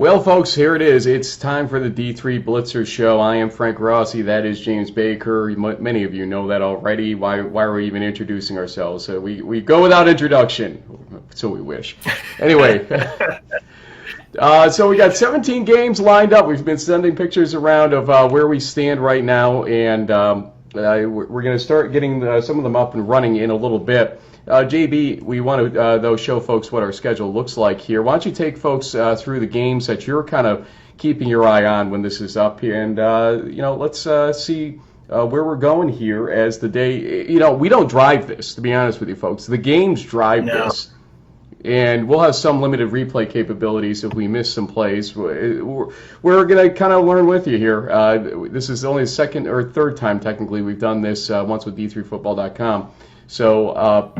Well, folks, here it is. It's time for the D3BlitzER show. I am Frank Rossi. That is James Baker. Many of you know that already. Why are we even introducing ourselves? We go without introduction, so we wish. Anyway, so we got 17 games lined up. We've been sending pictures around of where we stand right now, and we're going to start getting some of them up and running in a little bit. JB, we want to, though, show folks what our schedule looks like here. Why don't you take folks through the games that you're kind of keeping your eye on when this is up here, and, let's see where we're going here as the day, we don't drive this, to be honest with you folks. The games drive this, and we'll have some limited replay capabilities if we miss some plays. We're going to kind of learn with you here. This is only the second or third time, technically, we've done this once with D3Football.com. So,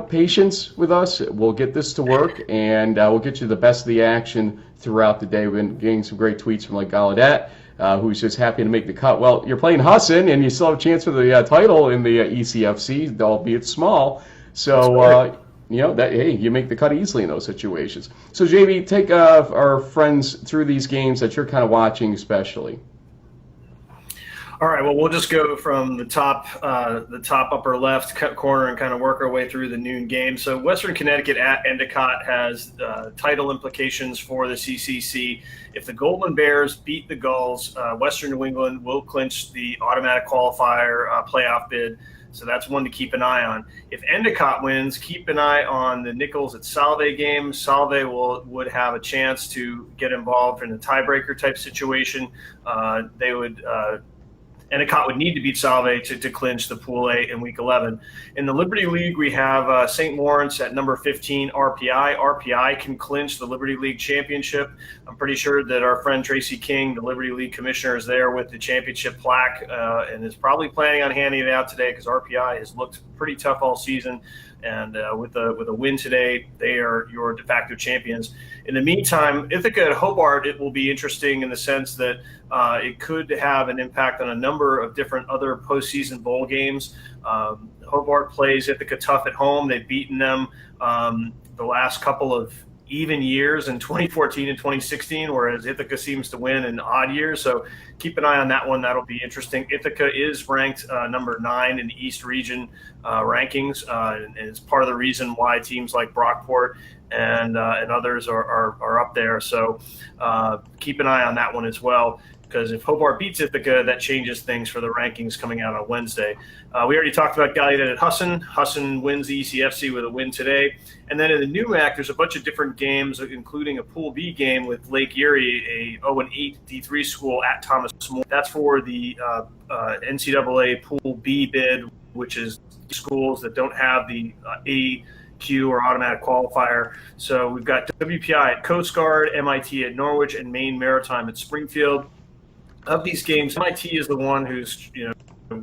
patience with us. We'll get this to work, and we'll get you the best of the action throughout the day. We've been getting some great tweets from Gallaudet, who's just happy to make the cut. Well, you're playing Husson, and you still have a chance for the title in the ECFC, albeit small. So, you make the cut easily in those situations. So, JB, take our friends through these games that you're kind of watching especially. All right, well, we'll just go from the top upper left corner and kind of work our way through the noon game. So Western Connecticut at Endicott has title implications for the CCC. If the Golden Bears beat the Gulls, Western New England will clinch the automatic qualifier playoff bid. So that's one to keep an eye on. If Endicott wins, keep an eye on the Nichols at Salve game. Salve would have a chance to get involved in a tiebreaker type situation. Endicott would need to beat Salve to clinch the Pool A in Week 11. In the Liberty League, we have St. Lawrence at number 15, RPI. RPI can clinch the Liberty League championship. I'm pretty sure that our friend Tracy King, the Liberty League commissioner, is there with the championship plaque and is probably planning on handing it out today because RPI has looked pretty tough all season. And with a win today, they are your de facto champions. In the meantime, Ithaca at Hobart, it will be interesting in the sense that it could have an impact on a number of different other postseason bowl games. Hobart plays Ithaca tough at home. They've beaten them the last couple of even years in 2014 and 2016, whereas Ithaca seems to win in odd years. So keep an eye on that one. That'll be interesting. Ithaca is ranked number 9 in the East Region rankings, and it's part of the reason why teams like Brockport and others are up there. So keep an eye on that one as well, because if Hobart beats Ithaca, that changes things for the rankings coming out on Wednesday. We already talked about Gallaudet at Husson. Husson wins the ECFC with a win today. And then in the NEWMAC, there's a bunch of different games, including a Pool B game with Lake Erie, a 0-8 D3 school at Thomas More. That's for the NCAA Pool B bid, which is schools that don't have the AQ or automatic qualifier. So we've got WPI at Coast Guard, MIT at Norwich, and Maine Maritime at Springfield. Of these games, MIT is the one who's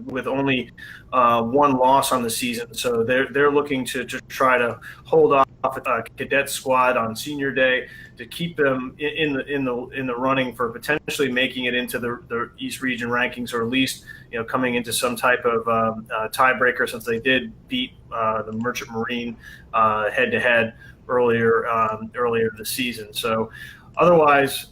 with only one loss on the season, so they're looking to just try to hold off a cadet squad on senior day to keep them in the running for potentially making it into the East Region rankings, or at least coming into some type of tiebreaker, since they did beat the Merchant Marine head to head earlier this season. So otherwise,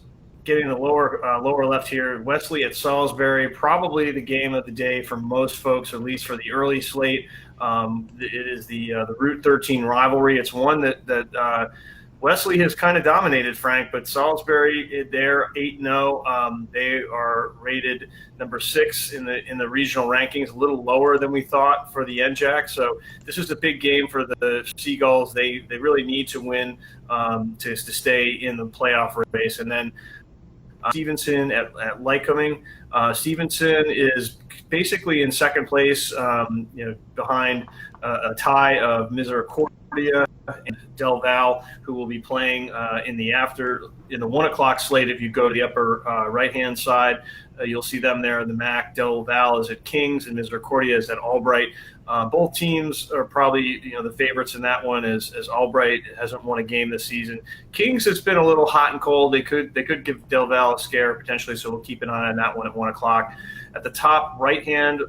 getting the lower left here, Wesley at Salisbury, probably the game of the day for most folks, or at least for the early slate. It is the Route 13 rivalry. It's one that Wesley has kind of dominated, Frank, but Salisbury, they're 8-0. They are rated number 6 in the regional rankings, a little lower than we thought for the NJAC. So this is a big game for the Seagulls. They really need to win to stay in the playoff race. And then Stevenson at Lycoming. Stevenson is basically in second place, behind a tie of Misericordia and Del Val, who will be playing in the 1 o'clock slate if you go to the upper right-hand side. You'll see them there in the MAC. Del Val is at Kings, and Misericordia is at Albright. Both teams are probably the favorites in that one, as Albright hasn't won a game this season. Kings has been a little hot and cold. They could give Del Val a scare potentially, so we'll keep an eye on that one at 1 o'clock. At the top right hand,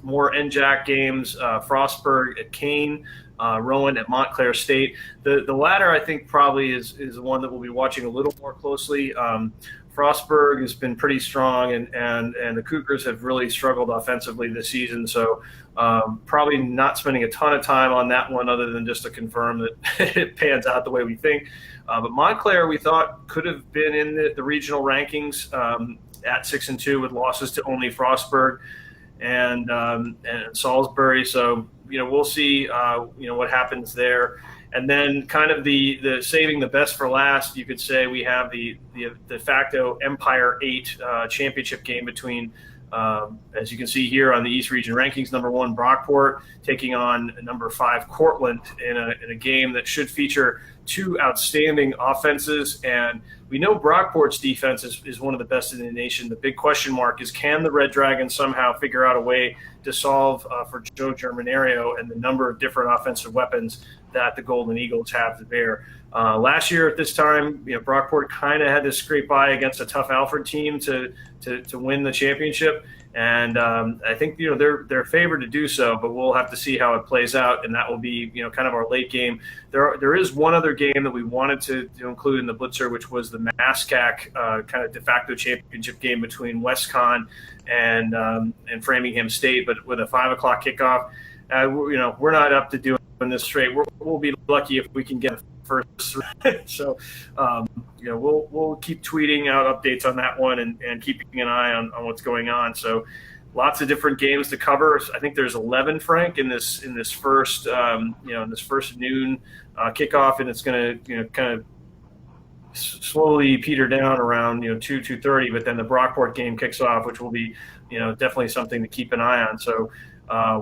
more NJAC games. Frostburg at Kane. Rowan at Montclair State. The latter, I think, probably is the one that we'll be watching a little more closely. Frostburg has been pretty strong, and the Cougars have really struggled offensively this season. So probably not spending a ton of time on that one, other than just to confirm that it pans out the way we think. But Montclair, we thought, could have been in the regional rankings at 6-2 with losses to only Frostburg and Salisbury. So we'll see what happens there. And then kind of the saving the best for last, you could say, we have the de facto Empire 8 championship game between, as you can see here on the East Region rankings, number 1 Brockport taking on number 5 Cortland in a game that should feature 2 outstanding offenses. And we know Brockport's defense is one of the best in the nation. The big question mark is, can the Red Dragons somehow figure out a way to solve for Joe Germanario and the number of different offensive weapons that the Golden Eagles have to bear. Last year at this time, Brockport kind of had to scrape by against a tough Alfred team to win the championship, and I think they're favored to do so. But we'll have to see how it plays out, and that will be kind of our late game. There is one other game that we wanted to include in the Blitzer, which was the MASCAC kind of de facto championship game between WestCon and Framingham State, but with a 5 o'clock kickoff. We're not up to doing this straight. We'll be lucky if we can get the first 3. So, we'll keep tweeting out updates on that one and keeping an eye on what's going on. So, lots of different games to cover. I think there's 11, Frank, in this first noon kickoff, and it's going to kind of slowly peter down around 2:30. But then the Brockport game kicks off, which will be definitely something to keep an eye on. So.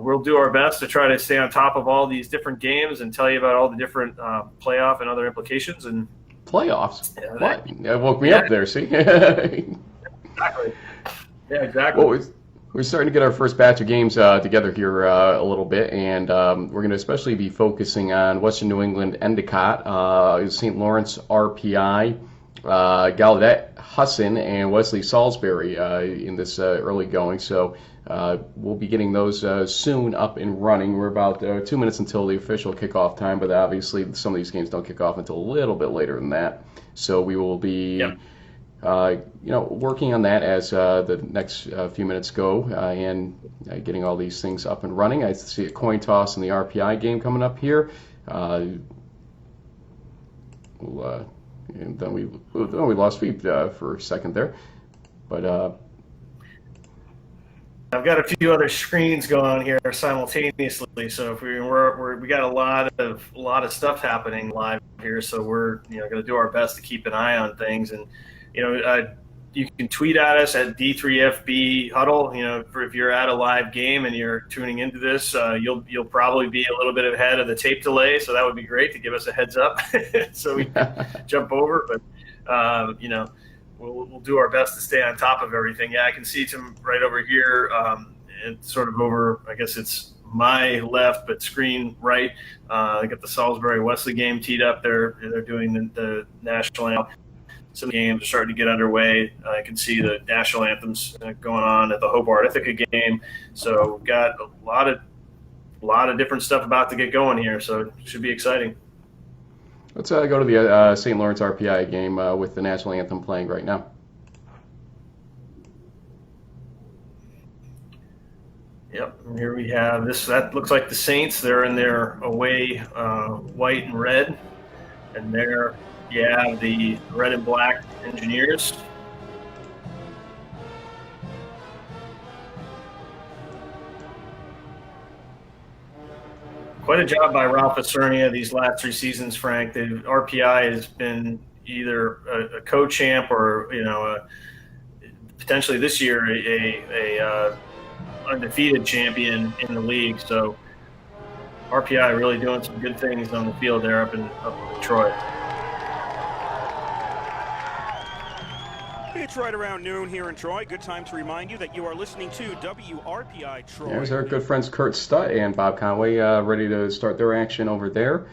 We'll do our best to try to stay on top of all these different games and tell you about all the different playoff and other implications. And playoffs? What? That woke me up there, see? Exactly. Yeah, exactly. Well, we're starting to get our first batch of games together here a little bit, and we're going to especially be focusing on Western New England Endicott, St. Lawrence RPI, Gallaudet Husson, and Wesley Salisbury in this early going. So we'll be getting those soon up and running. We're about 2 minutes until the official kickoff time, but obviously some of these games don't kick off until a little bit later than that. So we will be, working on that as the next few minutes go and getting all these things up and running. I see a coin toss in the RPI game coming up here. And then we lost Veep for a second there, but. I've got a few other screens going on here simultaneously, so if we got a lot of stuff happening live here, so we're going to do our best to keep an eye on things, and you can tweet at us at D3FB Huddle. If you're at a live game and you're tuning into this, you'll probably be a little bit ahead of the tape delay, so that would be great to give us a heads up so we can jump over, but We'll do our best to stay on top of everything. Yeah, I can see some right over here. It's sort of over, I guess it's my left, but screen right. I got the Salisbury Wesley game teed up. They're doing the national anthem. Some games are starting to get underway. I can see the national anthems going on at the Hobart Ithaca game. So we've got a lot of different stuff about to get going here. So it should be exciting. Let's go to the St. Lawrence RPI game with the national anthem playing right now. Yep, and here we have this. That looks like the Saints. They're in their away white and red, and there you have the red and black Engineers. Quite a job by Ralph Acernia these last 3 seasons, Frank. The RPI has been either a co-champ or, potentially this year a undefeated champion in the league. So RPI really doing some good things on the field there up in Detroit. It's right around noon here in Troy. Good time to remind you that you are listening to WRPI Troy. There's our good friends Kurt Stutt and Bob Conway ready to start their action over there.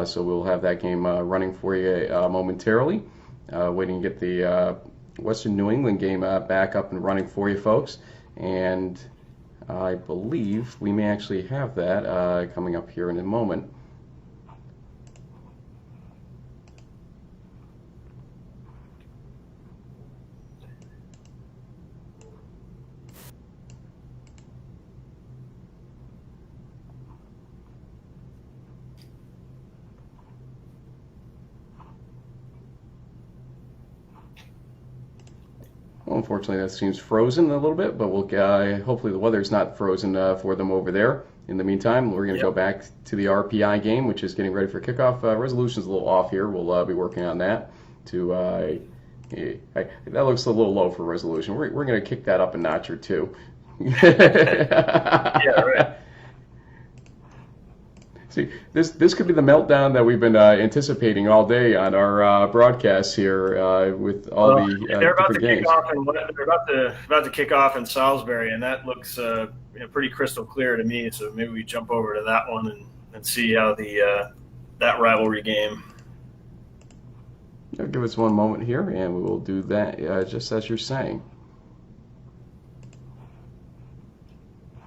So we'll have that game running for you momentarily. Waiting to get the Western New England game back up and running for you folks. And I believe we may actually have that coming up here in a moment. Well, unfortunately, that seems frozen a little bit, but we'll hopefully the weather's not frozen for them over there. In the meantime, we're going to go back to the RPI game, which is getting ready for kickoff. Resolution's a little off here. We'll be working on that. That looks a little low for resolution. We're going to kick that up a notch or two. Yeah, right. See, this could be the meltdown that we've been anticipating all day on our broadcasts here with all the they're about to different games. kick off, and they're about to kick off in Salisbury, and that looks pretty crystal clear to me. So maybe we jump over to that one and see how that rivalry game. Give us one moment here, and we will do that just as you're saying.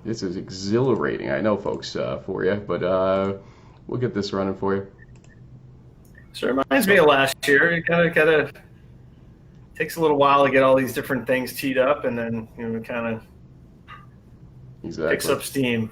This is exhilarating, I know, folks, for you, but we'll get this running for you. So it reminds me of last year. It kind of takes a little while to get all these different things teed up, and then it kind of picks up steam.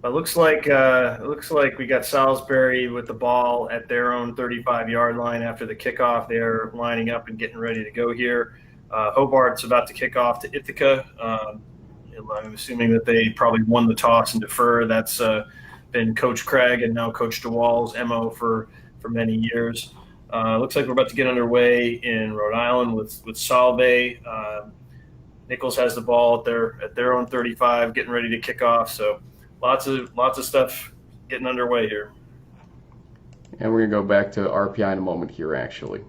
But it looks like we got Salisbury with the ball at their own 35-yard line after the kickoff. They're lining up and getting ready to go here. Hobart's about to kick off to Ithaca. I'm assuming that they probably won the toss and defer. That's been Coach Craig and now Coach DeWall's MO for many years. Looks like we're about to get underway in Rhode Island with Salve. Nichols has the ball at their own 35, getting ready to kick off. So lots of stuff getting underway here. And we're going to go back to RPI in a moment here, actually.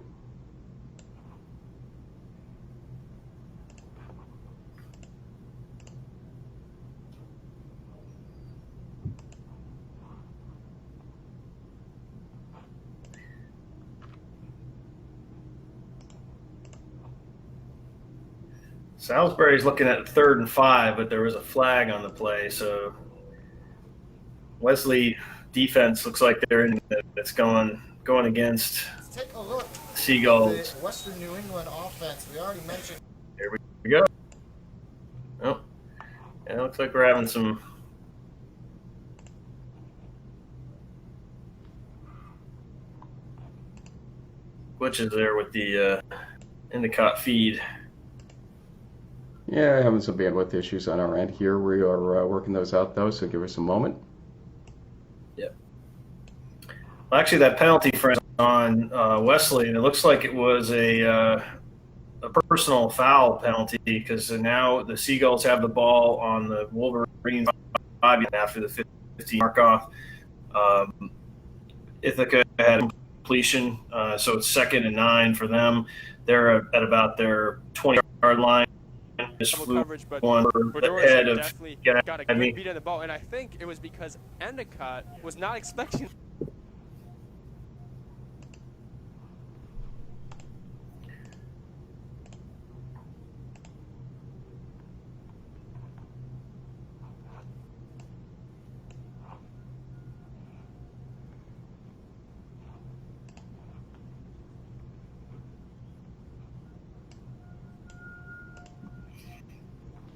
Salisbury's looking at 3rd and 5, but there was a flag on the play. So Wesley defense looks like they're in that's going against Take a look. Seagulls. The Western New England offense. We already mentioned. Here we go. Oh, yeah, it looks like we're having some glitches there with the Endicott feed. Yeah, having some bandwidth issues on our end here. We are working those out, though, so give us a moment. Yep. Well, actually, that penalty on Wesley, and it looks like it was a personal foul penalty because now the Seagulls have the ball on the Wolverines 5 after the 15 mark off. Ithaca had completion, so it's 2nd and 9 for them. They're at about their 20-yard line. Just flew coverage, but one ahead of definitely got a good beat on the ball, and I think it was because Endicott was not expecting.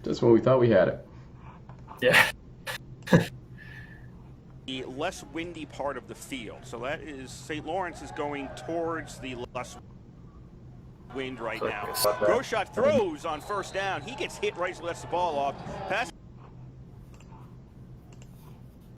Just when we thought we had it. Yeah. The less windy part of the field. So that is St. Lawrence is going towards the less wind right now. Groshot throws on 1st down. He gets hit right as he lets the ball off. Pass